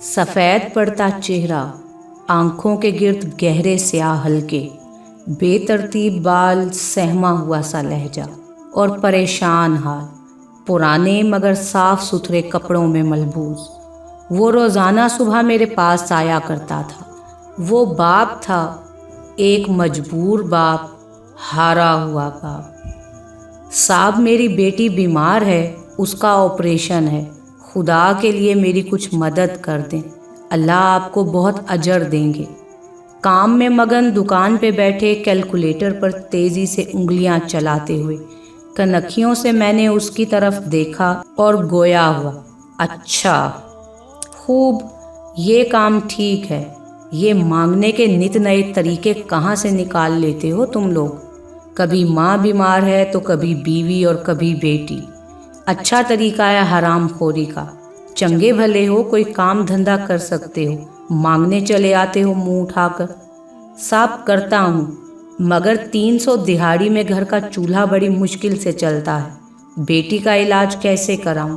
सफ़ेद पड़ता चेहरा, आंखों के गिर्द गहरे स्याह हल्के, बेतरतीब बाल, सहमा हुआ सा लहजा और परेशान हाल, पुराने मगर साफ सुथरे कपड़ों में मलबूस। वो रोज़ाना सुबह मेरे पास आया करता था। वो बाप था, एक मजबूर बाप, हारा हुआ बाप। साहब मेरी बेटी बीमार है, उसका ऑपरेशन है, खुदा के लिए मेरी कुछ मदद कर दें, अल्लाह आपको बहुत अजर देंगे। काम में मगन दुकान पे बैठे कैलकुलेटर पर तेज़ी से उंगलियां चलाते हुए कनखियों से मैंने उसकी तरफ देखा और गोया हुआ, अच्छा खूब, ये काम ठीक है। ये मांगने के नित नए तरीके कहाँ से निकाल लेते हो तुम लोग? कभी माँ बीमार है तो कभी बीवी और कभी बेटी। अच्छा तरीका है हराम खोरी का। चंगे भले हो, कोई काम धंधा कर सकते हो, मांगने चले आते हो मुंह उठाकर। साफ करता हूँ, मगर 300 दिहाड़ी में घर का चूल्हा बड़ी मुश्किल से चलता है। बेटी का इलाज कैसे कराऊं?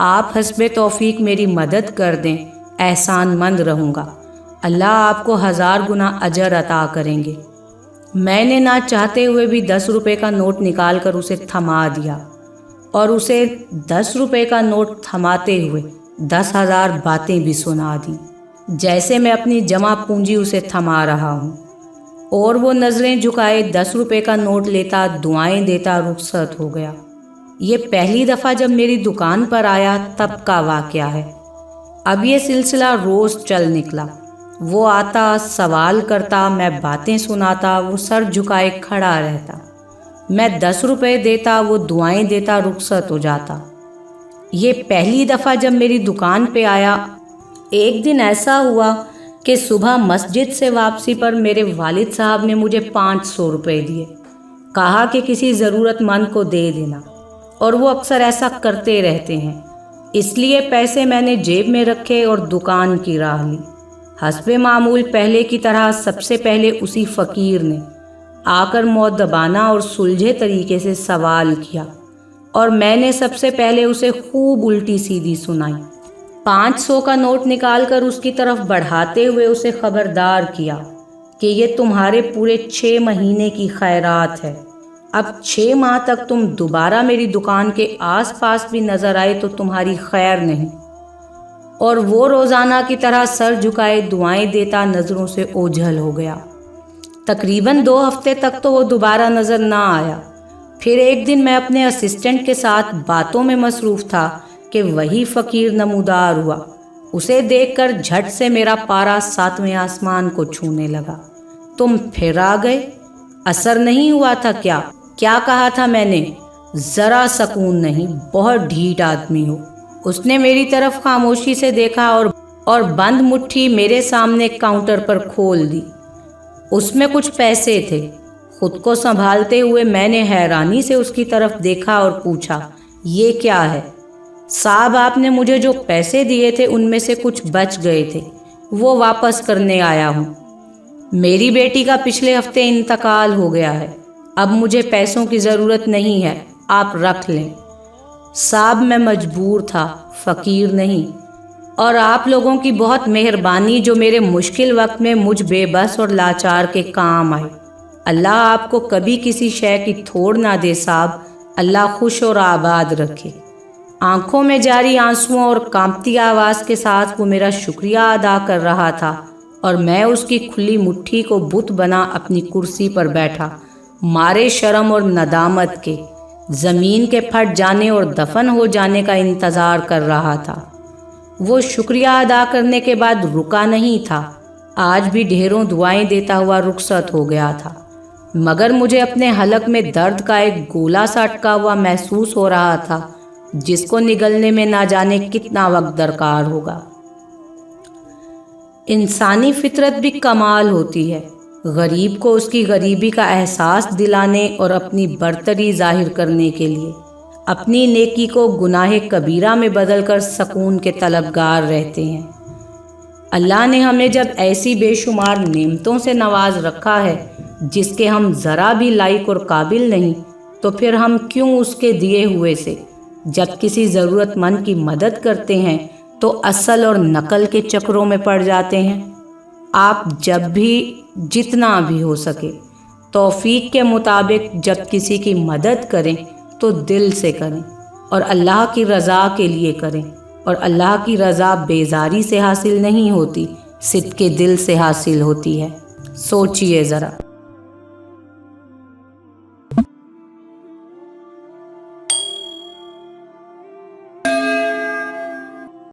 आप हस्बे तौफीक मेरी मदद कर दें, एहसानमंद रहूँगा। अल्लाह आपको 1000 गुना अजर अता करेंगे। मैंने ना चाहते हुए भी 10 रुपये का नोट निकाल कर उसे थमा दिया और उसे 10 रुपये का नोट थमाते हुए 10,000 बातें भी सुना दी, जैसे मैं अपनी जमा पूंजी उसे थमा रहा हूँ। और वो नज़रें झुकाए 10 रुपये का नोट लेता, दुआएं देता, रुखसत हो गया। ये पहली दफ़ा जब मेरी दुकान पर आया तब का वाक़या है। अब ये सिलसिला रोज़ चल निकला। वो आता, सवाल करता, मैं बातें सुनाता, वो सर झुकाए खड़ा रहता। मैं 10 रुपये देता, वो दुआएं देता, रुखसत हो जाता। ये पहली दफ़ा जब मेरी दुकान पे आया। एक दिन ऐसा हुआ कि सुबह मस्जिद से वापसी पर मेरे वालिद साहब ने मुझे 500 रुपये दिए। कहा कि किसी ज़रूरतमंद को दे देना, और वो अक्सर ऐसा करते रहते हैं। इसलिए पैसे मैंने जेब में रखे और दुकान की राह ली। हस्बे मामूल पहले की तरह सबसे पहले उसी फ़कीर ने आकर मुअद्दबाना और सुलझे तरीके से सवाल किया, और मैंने सबसे पहले उसे खूब उल्टी सीधी सुनाई। 500 का नोट निकालकर उसकी तरफ बढ़ाते हुए उसे खबरदार किया कि ये तुम्हारे पूरे 6 महीने की खैरात है। अब 6 माह तक तुम दोबारा मेरी दुकान के आसपास भी नजर आए तो तुम्हारी खैर नहीं। और वो रोज़ाना की तरह सर झुकाए दुआएं देता नज़रों से ओझल हो गया। तकरीबन 2 हफ्ते तक तो वो दोबारा नज़र ना आया। फिर एक दिन मैं अपने असिस्टेंट के साथ बातों में मसरूफ़ था कि वही फ़कीर नमूदार हुआ। उसे देखकर झट से मेरा पारा 7वें आसमान को छूने लगा। तुम फिर आ गए? असर नहीं हुआ था क्या? क्या कहा था मैंने? ज़रा सकून नहीं, बहुत ढीठ आदमी हो। उसने मेरी तरफ खामोशी से देखा और बंद मुट्ठी मेरे सामने काउंटर पर खोल दी। उसमें कुछ पैसे थे। खुद को संभालते हुए मैंने हैरानी से उसकी तरफ देखा और पूछा, ये क्या है? साहब, आपने मुझे जो पैसे दिए थे उनमें से कुछ बच गए थे, वो वापस करने आया हूँ। मेरी बेटी का पिछले हफ्ते इंतकाल हो गया है। अब मुझे पैसों की ज़रूरत नहीं है, आप रख लें। साहब, मैं मजबूर था, फ़कीर नहीं। और आप लोगों की बहुत मेहरबानी जो मेरे मुश्किल वक्त में मुझ बेबस और लाचार के काम आई। अल्लाह आपको कभी किसी शय की थोड़ ना दे साहब, अल्लाह खुश और आबाद रखे। आंखों में जारी आंसुओं और कांपती आवाज़ के साथ वो मेरा शुक्रिया अदा कर रहा था, और मैं उसकी खुली मुट्ठी को बुत बना अपनी कुर्सी पर बैठा, मारे शर्म और नदामत के ज़मीन के फट जाने और दफन हो जाने का इंतज़ार कर रहा था। वो शुक्रिया अदा करने के बाद रुका नहीं था। आज भी ढेरों दुआएं देता हुआ रुखसत हो गया था, मगर मुझे अपने हलक में दर्द का एक गोला सा अटका हुआ महसूस हो रहा था, जिसको निगलने में ना जाने कितना वक्त दरकार होगा। इंसानी फितरत भी कमाल होती है। गरीब को उसकी गरीबी का एहसास दिलाने और अपनी बरतरी जाहिर करने के लिए अपनी नेकी को गुनाह कबीरा में बदलकर सकून के तलबगार रहते हैं। अल्लाह ने हमें जब ऐसी बेशुमार नेमतों से नवाज रखा है जिसके हम ज़रा भी लायक और काबिल नहीं, तो फिर हम क्यों उसके दिए हुए से जब किसी ज़रूरतमंद की मदद करते हैं تو اصل اور نقل کے چکروں میں پڑ جاتے ہیں۔ آپ جب بھی جتنا بھی ہو سکے توفیق کے مطابق جب کسی کی مدد کریں تو دل سے کریں اور اللہ کی رضا کے لیے کریں، اور اللہ کی رضا بیزاری سے حاصل نہیں ہوتی، صدق دل سے حاصل ہوتی ہے۔ سوچئے ذرا۔